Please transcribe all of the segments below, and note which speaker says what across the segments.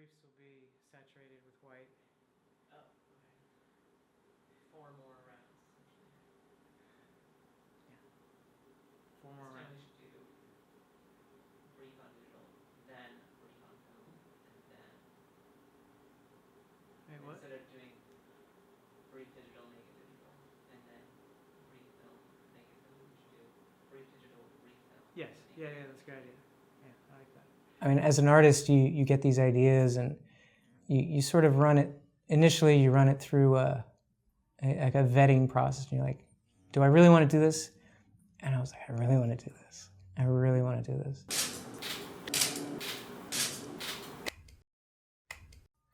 Speaker 1: briefs will be saturated with white.
Speaker 2: Oh, okay. 4 more rounds.
Speaker 1: Yeah. 4 more
Speaker 2: This time
Speaker 1: rounds.
Speaker 2: we should do brief on digital, then brief on film, and then
Speaker 1: Wait, what?
Speaker 2: instead of doing brief digital, naked digital, and then brief film, naked film, we should do brief digital, brief film.
Speaker 1: Yes. Yeah, that's a good idea. Yeah, I like that.
Speaker 3: I mean, as an artist, you get these ideas and you sort of run it, initially you run it through a vetting process. And you're like, do I really want to do this? And I was like, I really want to do this. I really want to do this.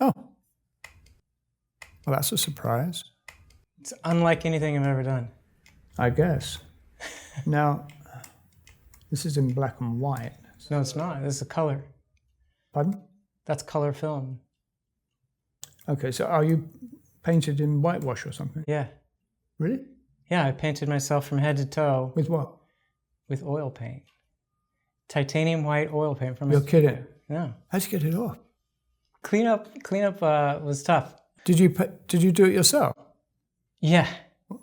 Speaker 4: Oh. Well, that's a surprise.
Speaker 3: It's unlike anything I've ever done.
Speaker 4: I guess. Now, this is in black and white.
Speaker 3: No, it's not. This is a color.
Speaker 4: Pardon?
Speaker 3: That's color film.
Speaker 4: Okay, so are you painted in whitewash or something?
Speaker 3: Yeah.
Speaker 4: Really?
Speaker 3: Yeah, I painted myself from head to toe.
Speaker 4: With what?
Speaker 3: With oil paint. Titanium white oil paint from.
Speaker 4: You're kidding?
Speaker 3: No.
Speaker 4: How'd you get it off?
Speaker 3: Cleanup was tough.
Speaker 4: Did you do it yourself?
Speaker 3: Yeah.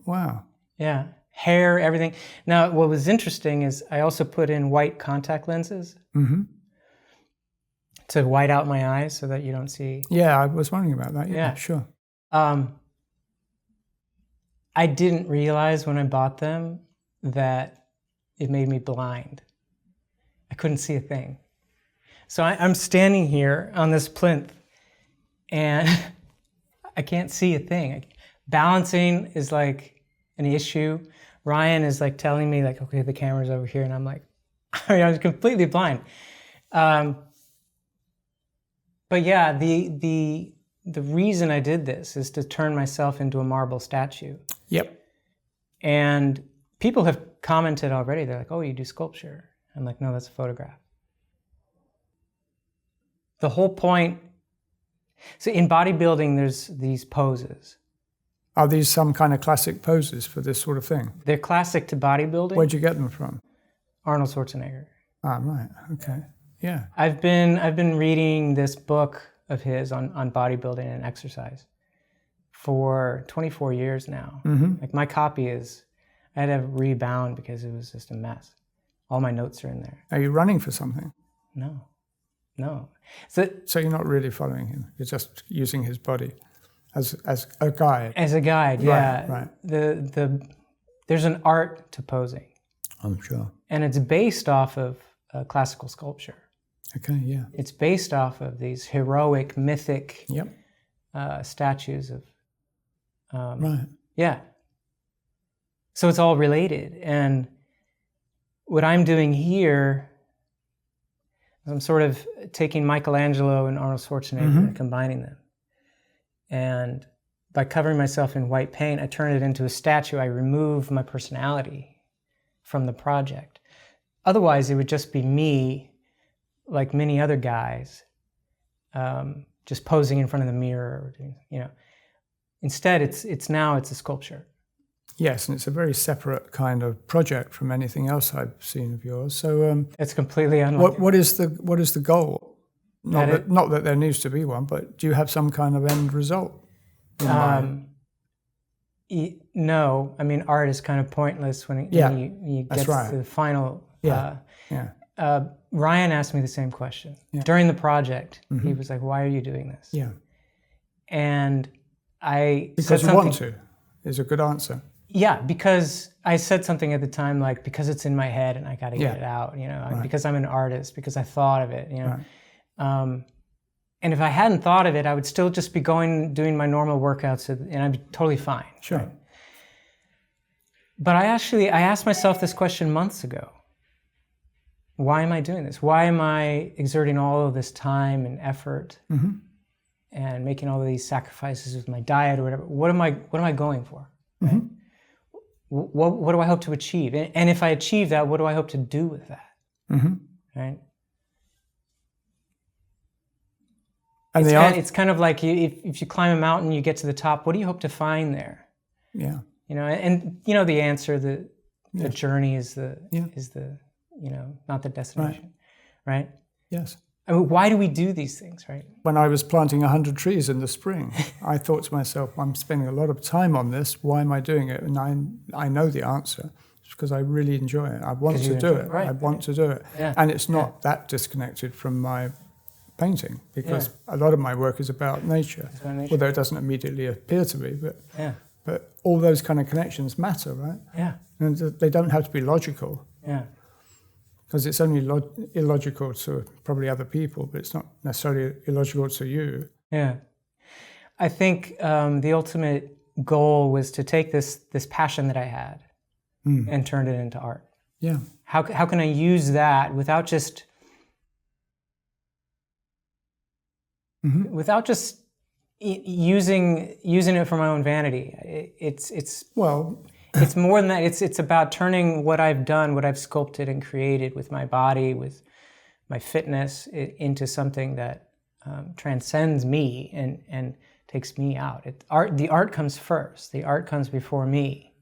Speaker 4: Wow.
Speaker 3: Yeah. Hair, everything. Now, what was interesting is I also put in white contact lenses to white out my eyes so that you don't see.
Speaker 4: Yeah, I was wondering about that. Yeah. Sure.
Speaker 3: I didn't realize when I bought them that it made me blind. I couldn't see a thing. So I'm standing here on this plinth and I can't see a thing. Balancing is like an issue. Ryan is like telling me like, okay, the camera's over here. And I'm like, I was completely blind. But yeah, the reason I did this is to turn myself into a marble statue.
Speaker 4: Yep.
Speaker 3: And people have commented already. They're like, oh, you do sculpture. I'm like, no, that's a photograph. The whole point, so in bodybuilding, there's these poses.
Speaker 4: Are these some kind of classic poses for this sort of thing?
Speaker 3: They're classic to bodybuilding.
Speaker 4: Where'd you get them from?
Speaker 3: Arnold Schwarzenegger.
Speaker 4: Ah, right. Okay. Yeah.
Speaker 3: I've been reading this book of his on bodybuilding and exercise for 24 years now. Like my copy is, I had to rebound because it was just a mess. All my notes are in there.
Speaker 4: Are you running for something?
Speaker 3: No.
Speaker 4: So you're not really following him. You're just using his body as a guide.
Speaker 3: As a guide, yeah.
Speaker 4: Right.
Speaker 3: There's an art to posing.
Speaker 4: I'm sure.
Speaker 3: And it's based off of classical sculpture.
Speaker 4: Okay, yeah.
Speaker 3: It's based off of these heroic, mythic statues of...
Speaker 4: right.
Speaker 3: Yeah. So it's all related. And what I'm doing here, I'm sort of taking Michelangelo and Arnold Schwarzenegger and combining them. And by covering myself in white paint, I turn it into a statue. I remove my personality from the project. Otherwise, it would just be me, like many other guys, just posing in front of the mirror, you know. Instead, it's a sculpture.
Speaker 4: Yes, and it's a very separate kind of project from anything else I've seen of yours. So
Speaker 3: it's completely unlike.
Speaker 4: What is the goal? Not that there needs to be one, but do you have some kind of end result in mind?
Speaker 3: No, I mean art is kind of pointless when you get to the final. Ryan asked me the same question during the project. He was like, "Why are you doing this?"
Speaker 4: Yeah,
Speaker 3: and I
Speaker 4: because you want to is a good answer.
Speaker 3: Yeah, because I said something at the time like, because it's in my head and I got to get it out, you know, because I'm an artist, because I thought of it, you know. Right. And if I hadn't thought of it, I would still just be doing my normal workouts and I'd be totally fine.
Speaker 4: Sure.
Speaker 3: Right? But I asked myself this question months ago. Why am I doing this? Why am I exerting all of this time and effort and making all of these sacrifices with my diet or whatever? What am I going for? Right? What do I hope to achieve? And if I achieve that, what do I hope to do with that? Right? And it's kind of like if you climb a mountain, you get to the top. What do you hope to find there?
Speaker 4: Yeah.
Speaker 3: You know, and you know the answer. The journey is the you know, not the destination, right?
Speaker 4: Yes.
Speaker 3: I mean, why do we do these things, right?
Speaker 4: When I was planting 100 trees in the spring, I thought to myself, I'm spending a lot of time on this. Why am I doing it? And I know the answer. It's because I really enjoy it. I want to do it.
Speaker 3: Right.
Speaker 4: I want to do it.
Speaker 3: Yeah.
Speaker 4: And it's not that disconnected from my painting, because a lot of my work is about nature, although it doesn't immediately appear to be. But all those kind of connections matter, right?
Speaker 3: Yeah.
Speaker 4: And they don't have to be logical.
Speaker 3: Yeah.
Speaker 4: Because it's only illogical to probably other people, but it's not necessarily illogical to you.
Speaker 3: Yeah. I think the ultimate goal was to take this passion that I had and turn it into art.
Speaker 4: Yeah.
Speaker 3: How can I use that without just using it for my own vanity? It's more than that. It's about turning what I've done, what I've sculpted and created with my body, with my fitness, into something that transcends me and takes me out. The art comes first. The art comes before me.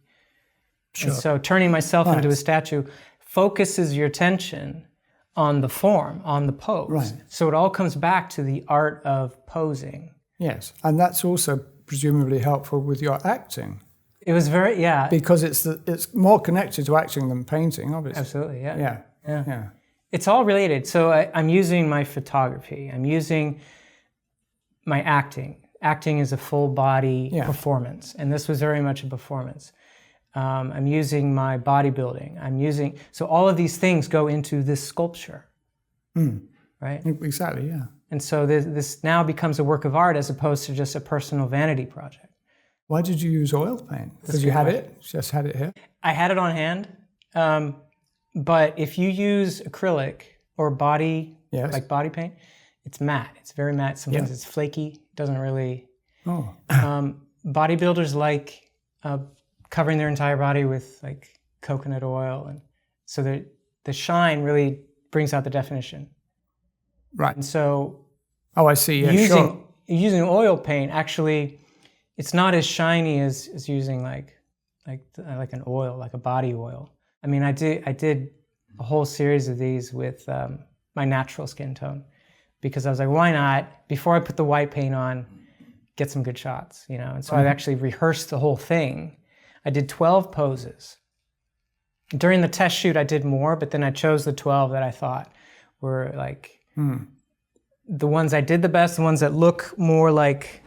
Speaker 3: Sure. And so turning myself into a statue focuses your attention on the form, on the pose.
Speaker 4: Right.
Speaker 3: So it all comes back to the art of posing.
Speaker 4: Yes, and that's also presumably helpful with your acting.
Speaker 3: It was very,
Speaker 4: because it's more connected to acting than painting, obviously.
Speaker 3: Absolutely,
Speaker 4: Yeah.
Speaker 3: It's all related. So I'm using my photography. I'm using my acting. Acting is a full body performance, and this was very much a performance. I'm using my bodybuilding. So all of these things go into this sculpture, right?
Speaker 4: Exactly, yeah.
Speaker 3: And so this now becomes a work of art as opposed to just a personal vanity project.
Speaker 4: Why did you use oil paint? Because you had it? Just had it here?
Speaker 3: I had it on hand. But if you use acrylic or like body paint, it's matte. It's very matte. Sometimes it's flaky. It doesn't really...
Speaker 4: Oh.
Speaker 3: Bodybuilders like covering their entire body with like coconut oil, and so the shine really brings out the definition.
Speaker 4: Right.
Speaker 3: And so...
Speaker 4: Oh, I see. Yeah,
Speaker 3: using oil paint, actually, it's not as shiny as using like an oil, like a body oil. I mean, I did a whole series of these with my natural skin tone, because I was like, why not, before I put the white paint on, get some good shots, you know? And so I actually rehearsed the whole thing. I did 12 poses. During the test shoot, I did more, but then I chose the 12 that I thought were like the ones I did the best, the ones that look more like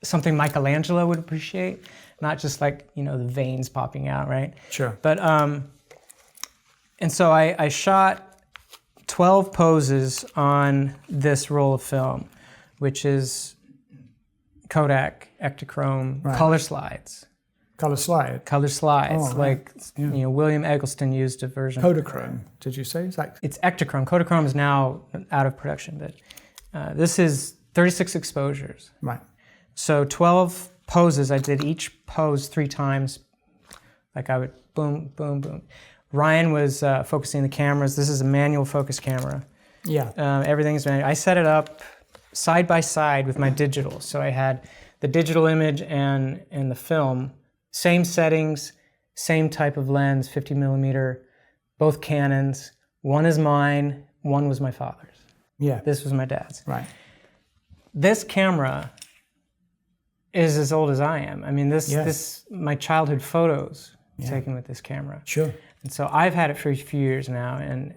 Speaker 3: something Michelangelo would appreciate, not just like, you know, the veins popping out, right?
Speaker 4: Sure.
Speaker 3: But, and so I shot 12 poses on this roll of film, which is Kodak Ektachrome color slides.
Speaker 4: Color slide?
Speaker 3: Color slides.
Speaker 4: Oh,
Speaker 3: like, you know, William Eggleston used a version.
Speaker 4: Kodachrome, did you say?
Speaker 3: It's Ektachrome. Kodachrome is now out of production, but this is 36 exposures.
Speaker 4: Right.
Speaker 3: So 12 poses. I did each pose 3 times. Like I would boom, boom, boom. Ryan was focusing the cameras. This is a manual focus camera.
Speaker 4: Yeah.
Speaker 3: Everything's manual. I set it up side by side with my digital. So I had the digital image and the film, same settings, same type of lens, 50 millimeter, both Canons. One is mine, one was my father's.
Speaker 4: Yeah.
Speaker 3: This was my dad's.
Speaker 4: Right.
Speaker 3: This camera is as old as I am. I mean, this my childhood photos taken with this camera.
Speaker 4: Sure.
Speaker 3: And so I've had it for a few years now, and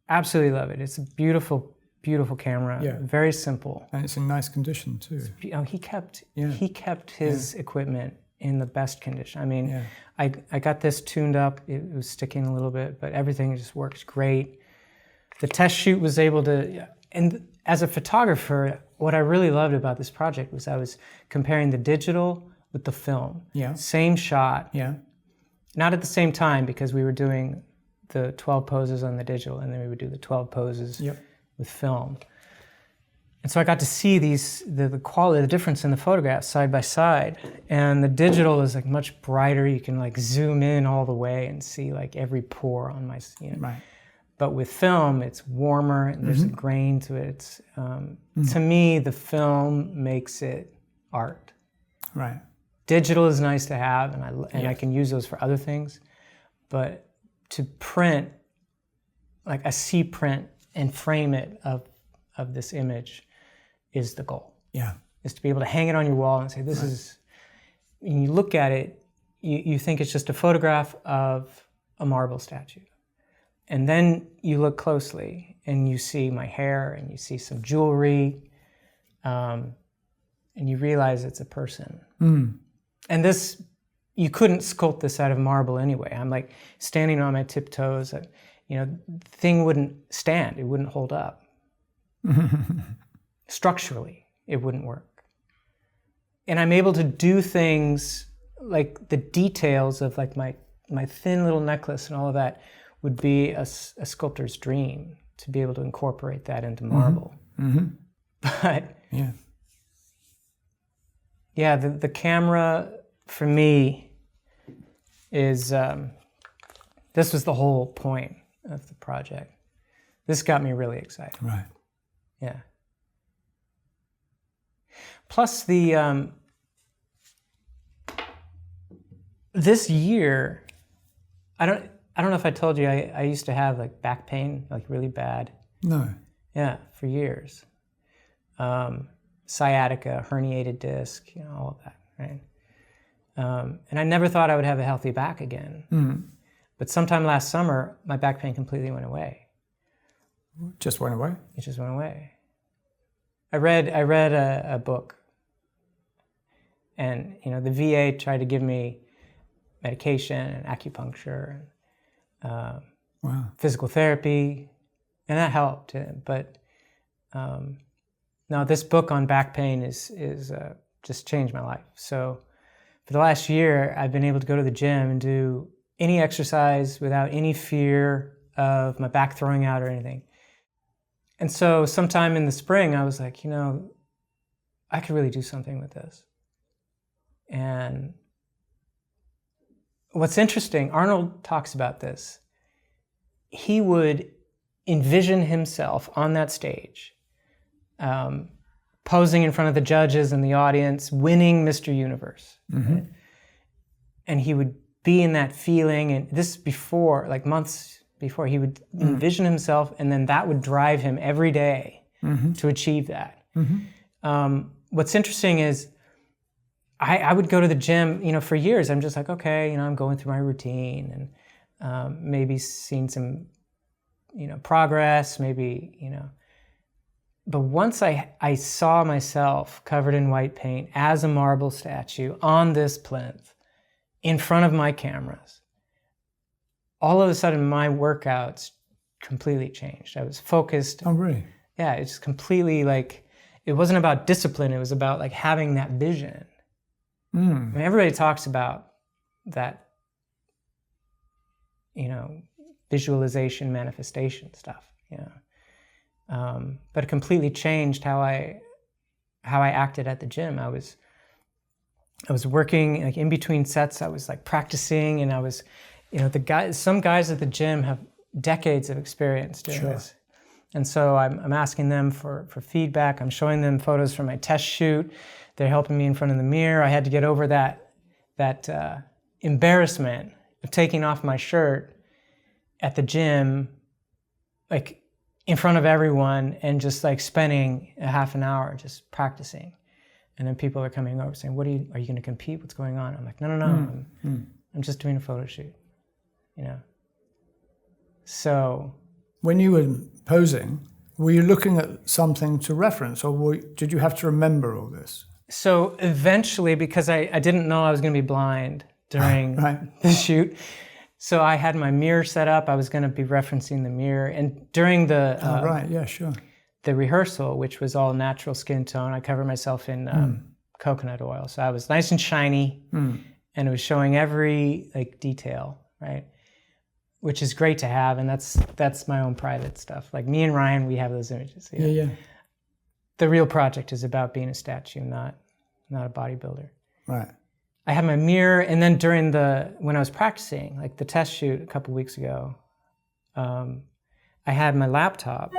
Speaker 3: absolutely love it. It's a beautiful, beautiful camera.
Speaker 4: Yeah.
Speaker 3: Very simple.
Speaker 4: And it's in nice condition too.
Speaker 3: He kept his equipment in the best condition. I mean, I got this tuned up. It was sticking a little bit, but everything just works great. The test shoot was able to, and as a photographer, what I really loved about this project was I was comparing the digital with the film.
Speaker 4: Yeah.
Speaker 3: Same shot.
Speaker 4: Yeah.
Speaker 3: Not at the same time, because we were doing the 12 poses on the digital, and then we would do the 12 poses with film. And so I got to see the quality, the difference in the photographs side by side. And the digital is like much brighter. You can like zoom in all the way and see like every pore on my, you know.
Speaker 4: Right.
Speaker 3: But with film, it's warmer and there's a grain to it. It's, to me, the film makes it art.
Speaker 4: Right.
Speaker 3: Digital is nice to have, and I can use those for other things. But to print, like a C print and frame it of this image is the goal.
Speaker 4: Yeah.
Speaker 3: Is to be able to hang it on your wall and say, this is, when you look at it, you think it's just a photograph of a marble statue. And then you look closely and you see my hair and you see some jewelry, and you realize it's a person.
Speaker 4: Mm.
Speaker 3: And this, you couldn't sculpt this out of marble anyway. I'm like standing on my tiptoes. The thing wouldn't stand. It wouldn't hold up. Structurally, it wouldn't work. And I'm able to do things like the details of like my thin little necklace and all of that would be a sculptor's dream, to be able to incorporate that into marble.
Speaker 4: Mm-hmm.
Speaker 3: But yeah, the camera for me is, this was the whole point of the project. This got me really excited.
Speaker 4: Right.
Speaker 3: Yeah. Plus this year, I don't know if I told you, I used to have like back pain, like really bad.
Speaker 4: No.
Speaker 3: Yeah, for years. Sciatica, herniated disc, all of that, right? And I never thought I would have a healthy back again.
Speaker 4: Mm.
Speaker 3: But sometime last summer, my back pain completely went away.
Speaker 4: Just went away?
Speaker 3: It just went away. I read a book, and the VA tried to give me medication and acupuncture and physical therapy, and that helped. But no, this book on back pain is just changed my life. So for the last year, I've been able to go to the gym and do any exercise without any fear of my back throwing out or anything. And so sometime in the spring, I was like, I could really do something with this. And what's interesting, Arnold talks about this. He would envision himself on that stage, posing in front of the judges and the audience, winning Mr. Universe.
Speaker 4: Mm-hmm.
Speaker 3: Right? And he would be in that feeling, and this before, like months before, he would envision himself, and then that would drive him every day to achieve that. Mm-hmm. What's interesting is I would go to the gym, for years. I'm just like, okay, I'm going through my routine and maybe seeing some, progress, maybe, But once I saw myself covered in white paint as a marble statue on this plinth in front of my cameras, all of a sudden my workouts completely changed. I was focused.
Speaker 4: Oh, really?
Speaker 3: Yeah, it's completely like, it wasn't about discipline. It was about like having that vision. I mean, everybody talks about that, visualization, manifestation stuff, but it completely changed how I acted at the gym. I was working like in between sets. I was like practicing, and I was, some guys at the gym have decades of experience doing this. And so I'm asking them for feedback. I'm showing them photos from my test shoot. They're helping me in front of the mirror. I had to get over that embarrassment of taking off my shirt at the gym, like in front of everyone, and just like spending a half an hour just practicing. And then people are coming over saying, are you going to compete? What's going on? I'm like, no. I'm just doing a photo shoot, So
Speaker 4: when you were posing, were you looking at something to reference, or did you have to remember all this?
Speaker 3: So eventually, because I didn't know I was going to be blind during the shoot, so I had my mirror set up. I was going to be referencing the mirror. And during the the rehearsal, which was all natural skin tone, I covered myself in coconut oil. So I was nice and shiny, and it was showing every like detail, right? Which is great to have, and that's my own private stuff. Like me and Ryan, we have those images.
Speaker 4: Yeah.
Speaker 3: The real project is about being a statue, not a bodybuilder.
Speaker 4: Right.
Speaker 3: I had my mirror, and then when I was practicing, like the test shoot a couple weeks ago, I had my laptop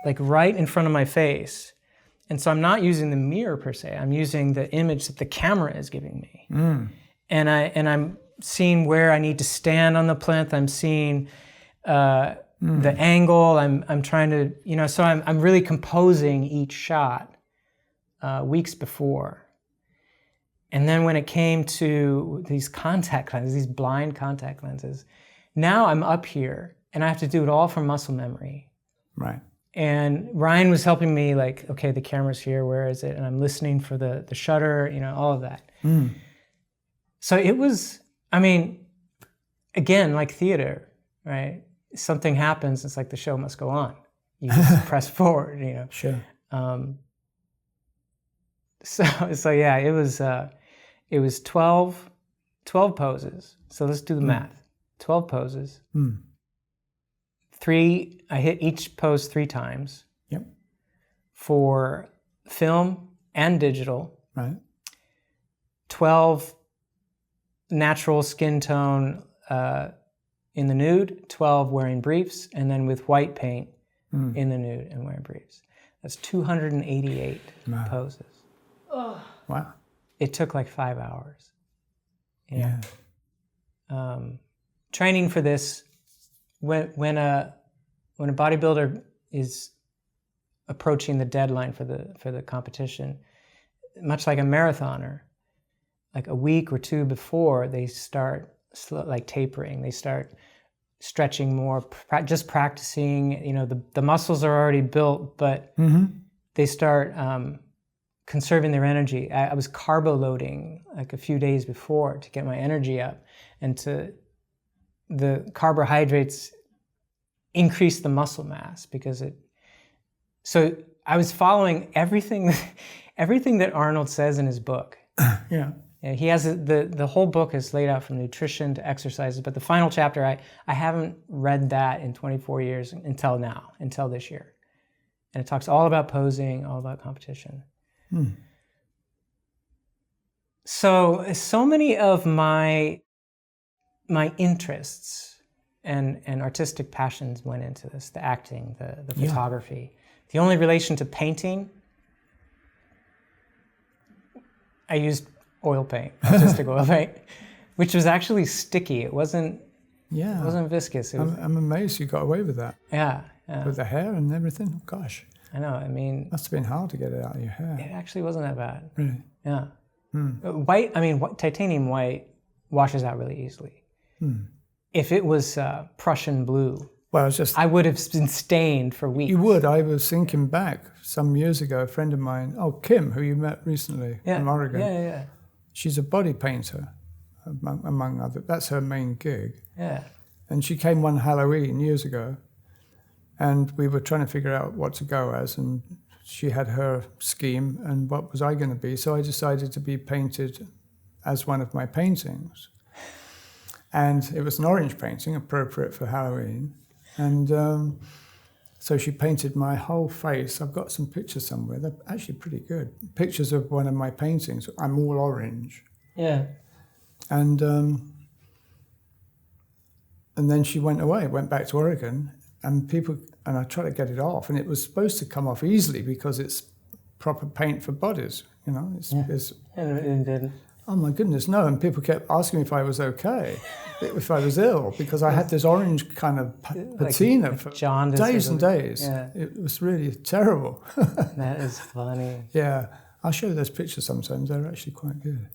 Speaker 3: like right in front of my face. And so I'm not using the mirror per se, I'm using the image that the camera is giving me. And I'm seeing where I need to stand on the plinth. I'm seeing the angle. I'm trying to, you know, so I'm really composing each shot weeks before. And then when it came to these contact lenses, these blind contact lenses, now I'm up here and I have to do it all from muscle memory.
Speaker 4: Right.
Speaker 3: And Ryan was helping me, like, okay, the camera's here, where is it? And I'm listening for the shutter, you know, all of that. So it was, I mean, again, like theater, right? Something happens, it's like the show must go on. You just press forward, you know.
Speaker 4: Sure.
Speaker 3: So yeah, it was 12 poses. So let's do the math. 12 poses. 3, I hit each pose 3 times.
Speaker 4: Yep.
Speaker 3: For film and digital.
Speaker 4: Right.
Speaker 3: 12 natural skin tone in the nude, 12 wearing briefs, and then with white paint in the nude and wearing briefs. That's 288 poses.
Speaker 2: Oh.
Speaker 4: Wow.
Speaker 3: It took like 5 hours. Yeah. Training for this, when a bodybuilder is approaching the deadline for the competition, much like a marathoner, like a week or 2 before, they start like tapering. They start stretching more, just practicing. You know, the muscles are already built, but they start conserving their energy. I was carbo loading like a few days before to get my energy up, and the carbohydrates increase the muscle mass because it. So I was following everything that Arnold says in his book.
Speaker 4: Yeah.
Speaker 3: He has the whole book is laid out from nutrition to exercises, but the final chapter, I haven't read that in 24 years until now, until this year. And it talks all about posing, all about competition. So many of my interests and artistic passions went into this, the acting, the photography. The only relation to painting, I used oil paint, artistic oil paint, which was actually sticky. It wasn't viscous.
Speaker 4: I'm amazed you got away with that.
Speaker 3: Yeah.
Speaker 4: With the hair and everything. Oh, gosh.
Speaker 3: I know. I mean,
Speaker 4: must have been hard to get it out of your hair.
Speaker 3: It actually wasn't that bad.
Speaker 4: Really?
Speaker 3: Yeah. White. I mean, titanium white washes out really easily. If it was Prussian blue,
Speaker 4: well,
Speaker 3: I would have been stained for weeks.
Speaker 4: You would. I was thinking back some years ago. A friend of mine, Kim, who you met recently from Oregon.
Speaker 3: Yeah.
Speaker 4: She's a body painter, among other. That's her main gig.
Speaker 3: Yeah.
Speaker 4: And she came one Halloween years ago, and we were trying to figure out what to go as, and she had her scheme, and what was I going to be? So I decided to be painted as one of my paintings. And it was an orange painting, appropriate for Halloween. And so she painted my whole face. I've got some pictures somewhere. They're actually pretty good. Pictures of one of my paintings. I'm all orange.
Speaker 3: Yeah.
Speaker 4: And then she went away, went back to Oregon, and I tried to get it off, and it was supposed to come off easily because it's proper paint for bodies, you know.
Speaker 3: And it didn't.
Speaker 4: Oh my goodness, no! And people kept asking me if I was okay, if I was ill, because I had this orange kind of patina for days and days.
Speaker 3: Yeah.
Speaker 4: It was really terrible.
Speaker 3: That is funny.
Speaker 4: Yeah, I'll show you those pictures sometimes. They're actually quite good.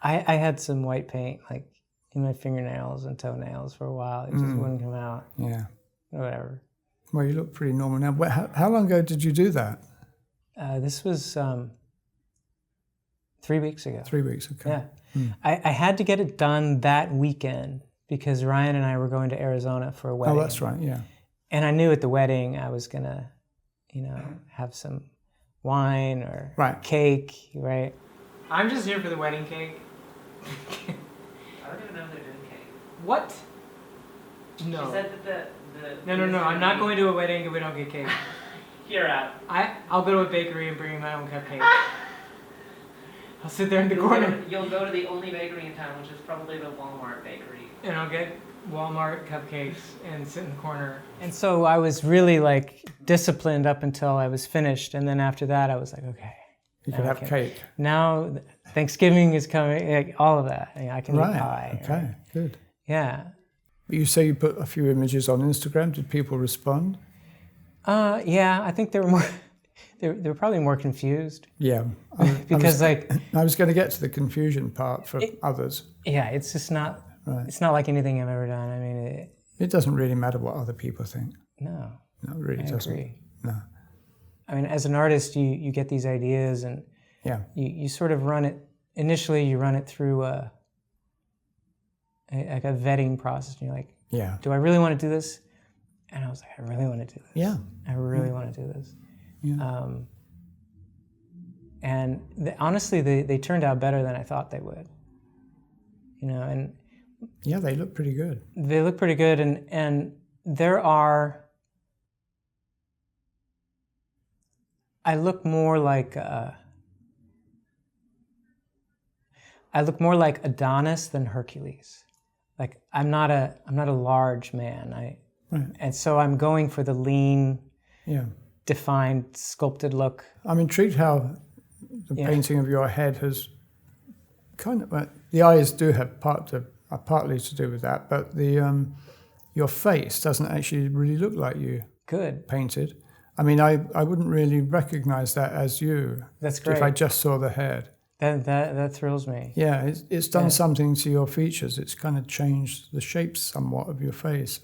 Speaker 3: I had some white paint like in my fingernails and toenails for a while. It just wouldn't come out.
Speaker 4: Yeah.
Speaker 3: Whatever.
Speaker 4: Well, you look pretty normal now. How long ago did you do that?
Speaker 3: This was 3 weeks ago.
Speaker 4: 3 weeks, okay.
Speaker 3: Yeah. I had to get it done that weekend because Ryan and I were going to Arizona for a wedding.
Speaker 4: Oh, that's right, yeah.
Speaker 3: And I knew at the wedding I was going to, have some wine or cake, right? I'm just here for the wedding cake.
Speaker 2: I don't even know if they're doing cake.
Speaker 3: What? No.
Speaker 2: She said that
Speaker 3: No. I'm not going to a wedding if we don't get cake.
Speaker 2: You're out.
Speaker 3: I'll go to a bakery and bring my own cupcake. I'll sit there in the corner.
Speaker 2: You'll go to the only bakery in town, which is probably the Walmart bakery.
Speaker 3: And I'll get Walmart cupcakes and sit in the corner. And so I was really disciplined up until I was finished. And then after that, I was like, okay.
Speaker 4: You could have cake.
Speaker 3: Now Thanksgiving is coming, all of that. I can eat pie.
Speaker 4: Okay, good.
Speaker 3: Yeah.
Speaker 4: You say you put a few images on Instagram. Did people respond?
Speaker 3: Yeah, I think they were more. They were probably more confused.
Speaker 4: Yeah,
Speaker 3: because
Speaker 4: I was going to get to the confusion part for others.
Speaker 3: Yeah, it's just not. Right. It's not like anything I've ever done. I mean,
Speaker 4: it doesn't really matter what other people think.
Speaker 3: No,
Speaker 4: it really doesn't.
Speaker 3: Agree.
Speaker 4: No.
Speaker 3: I mean, as an artist, you get these ideas, and you sort of run it. Initially, you run it through a vetting process, and you're like, do I really want to do this? And I was like, I really want to do this.
Speaker 4: Yeah.
Speaker 3: I really want to do this.
Speaker 4: Yeah.
Speaker 3: And honestly, they turned out better than I thought they would. You know, and
Speaker 4: yeah, they look pretty good.
Speaker 3: They look pretty good, and there are. I look more like Adonis than Hercules. Like I'm not a large man. And so I'm going for the lean, defined, sculpted look. I'm intrigued how the painting of your head has kind of the eyes do have partly to do with that, but the your face doesn't actually really look like you. Good. Painted. I mean, I wouldn't really recognize that as you. That's great. If I just saw the head. That thrills me. Yeah, it's done something to your features. It's kind of changed the shapes somewhat of your face.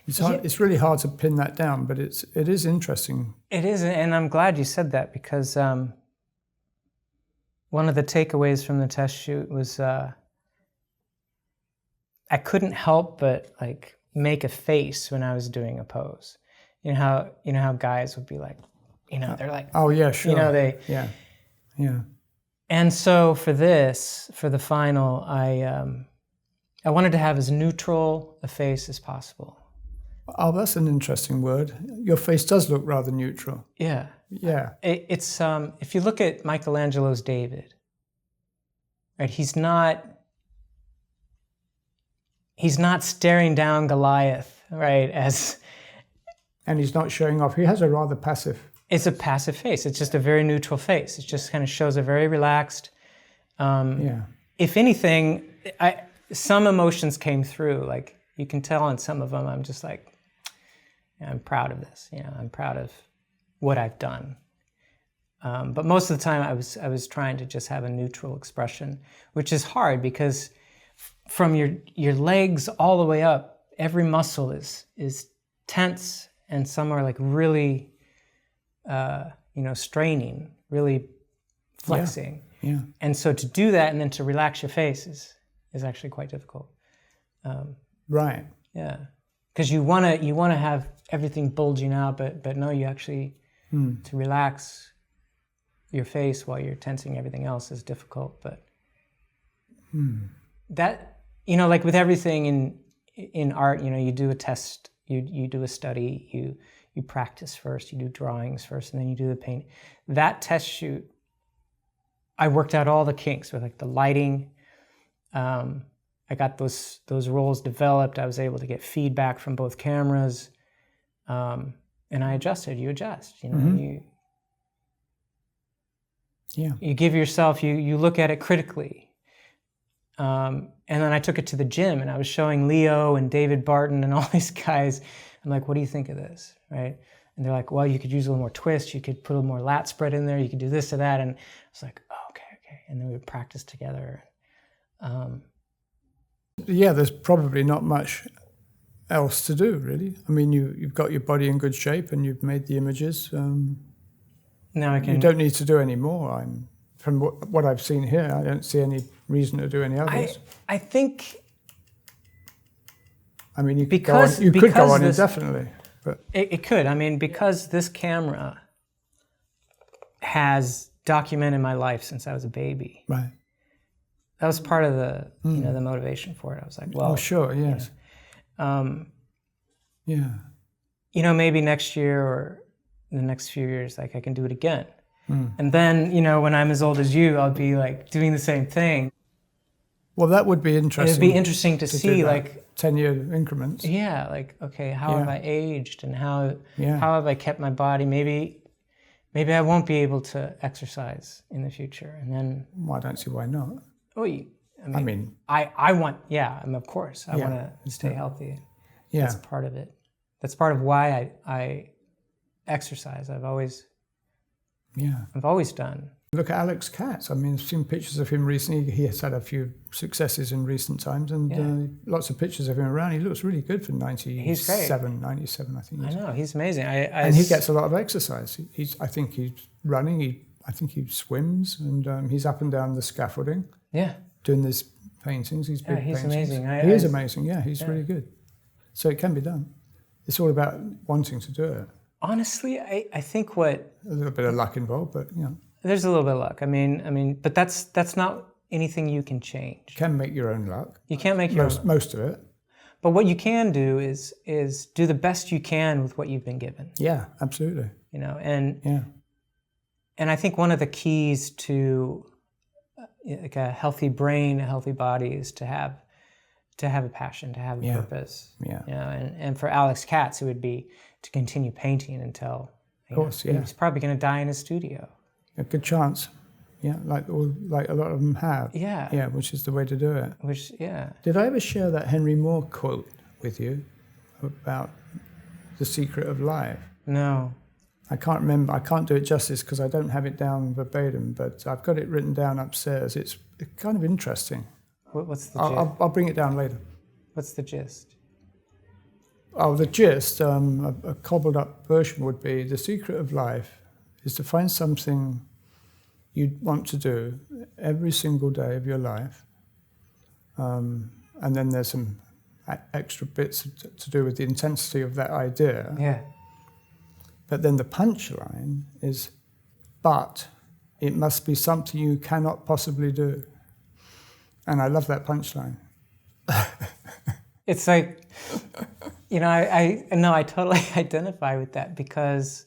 Speaker 3: It's hard, it's really hard to pin that down, but it is interesting. It is, and I'm glad you said that because one of the takeaways from the test shoot was I couldn't help but like make a face when I was doing a pose. You know how guys would be like, they're like, oh yeah, sure. Yeah. And so for the final, I wanted to have as neutral a face as possible. Oh, that's an interesting word. Your face does look rather neutral. Yeah. Yeah. It's if you look at Michelangelo's David, right? He's not staring down Goliath, right? And he's not showing off. He has a rather passive. It's a passive face. It's just a very neutral face. It just kind of shows a very relaxed. If anything, some emotions came through. Like you can tell on some of them, I'm just like, I'm proud of this. I'm proud of what I've done. But most of the time, I was trying to just have a neutral expression, which is hard because from your legs all the way up, every muscle is tense, and some are like really. Straining, really flexing. Yeah. And so to do that and then to relax your face is actually quite difficult. Right. Yeah. Because you wanna have everything bulging out, but no, you actually to relax your face while you're tensing everything else is difficult. But that like with everything in art, you do a test, you do a study, you practice first, you do drawings first, and then you do the paint. That test shoot, I worked out all the kinks with like the lighting. I got those rolls developed. I was able to get feedback from both cameras, and I adjusted. You adjust, you give yourself. You look at it critically, and then I took it to the gym, and I was showing Leo and David Barton and all these guys. I'm like, what do you think of this? Right? And they're like, well, you could use a little more twist. You could put a little more lat spread in there. You could do this or that. And I was like, oh, okay. And then we would practice together. There's probably not much else to do, really. I mean, you've got your body in good shape and you've made the images. Now you don't need to do any more. From what I've seen here, I don't see any reason to do any others. I think... I mean, you could go on indefinitely. But it could. I mean, because this camera has documented my life since I was a baby. Right. That was part of the the motivation for it. I was like, well. Oh, sure. Yes. Maybe next year or the next few years, like I can do it again. And then, when I'm as old as you, I'll be like doing the same thing. Well, that would be interesting. It'd be interesting to see, like 10-year increments. Yeah, like okay, how have I aged, and how have I kept my body? Maybe I won't be able to exercise in the future, and then. Well, I don't see why not. Well,
Speaker 4: I mean,
Speaker 3: I want, yeah, of course, I
Speaker 4: Yeah.
Speaker 3: want to stay healthy.
Speaker 4: yeah,
Speaker 3: That's part of it. That's part of why I exercise. I've always done.
Speaker 4: Look at Alex Katz. I mean, I've seen pictures of him recently. He has had a few successes in recent times, and lots of pictures of him around. He looks really good for 97, I think.
Speaker 3: I know, he's amazing.
Speaker 4: And he gets a lot of exercise. I think he's running. I think he swims, and he's up and down the scaffolding.
Speaker 3: Yeah.
Speaker 4: Doing these paintings, these big
Speaker 3: he's
Speaker 4: paintings.
Speaker 3: amazing.
Speaker 4: He is amazing. Yeah, he's really good. So it can be done. It's all about wanting to do it.
Speaker 3: Honestly, I think what
Speaker 4: A little bit of luck involved, but
Speaker 3: there's a little bit of luck. I mean, but that's not anything you can change.
Speaker 4: you can make your own luck.
Speaker 3: You can't make your own luck.
Speaker 4: Most of it.
Speaker 3: But what you can do is do the best you can with what you've been given.
Speaker 4: Yeah, absolutely.
Speaker 3: You know, and
Speaker 4: Yeah.
Speaker 3: and I think one of the keys to like a healthy brain, a healthy body, is to have a passion, to have a purpose.
Speaker 4: Yeah.
Speaker 3: You know, and for Alex Katz, it would be to continue painting until he's probably going to die in his studio.
Speaker 4: A good chance. Yeah, like a lot of them have.
Speaker 3: Yeah.
Speaker 4: Yeah, which is the way to do it. Did I ever share that Henry Moore quote with you about the secret of life?
Speaker 3: No.
Speaker 4: I can't remember. I can't do it justice because I don't have it down verbatim, but I've got it written down upstairs. It's kind of interesting.
Speaker 3: What's the gist?
Speaker 4: I'll bring it down later.
Speaker 3: What's the gist?
Speaker 4: Oh, the gist, a cobbled up version would be, the secret of life is to find something you want to do every single day of your life. And then there's some extra bits to do with the intensity of that idea.
Speaker 3: Yeah.
Speaker 4: But then the punchline is, but it must be something you cannot possibly do. And I love that punchline.
Speaker 3: It's like, you know, I totally identify with that because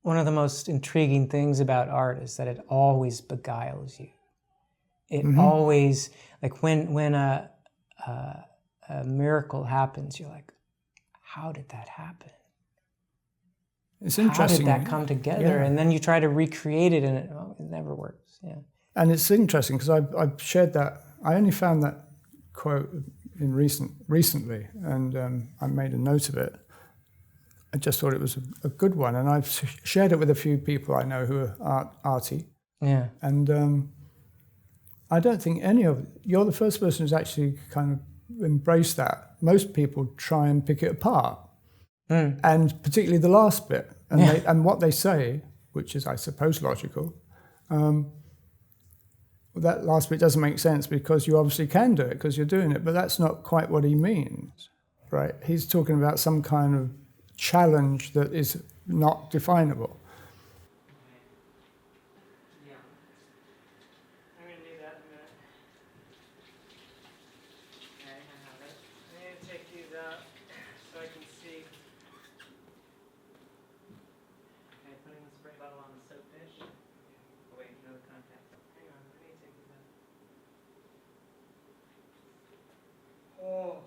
Speaker 3: one of the most intriguing things about art is that it always beguiles you. It always, like when a miracle happens, you're like, how did that happen?
Speaker 4: It's interesting.
Speaker 3: How did that come together?
Speaker 4: Yeah.
Speaker 3: And then you try to recreate it, and it never works. Yeah.
Speaker 4: And it's interesting because I've shared that. I only found that quote in recently, and I made a note of it. I just thought it was a good one, and I've shared it with a few people I know who are arty.
Speaker 3: Yeah.
Speaker 4: And I don't think you're the first person who's actually kind of embraced that. Most people try and pick it apart, and particularly the last bit, and and what they say, which is, I suppose, logical. That last bit doesn't make sense because you obviously can do it because you're doing it, but that's not quite what he means, right? He's talking about some kind of challenge that is not definable.
Speaker 1: Yeah. I'm going to do that in a minute. Okay, I have it. I need to take these out so I can see. Okay, putting the spray bottle on the soap dish. Oh wait, no contact. Hang on, I need to take these out. Oh.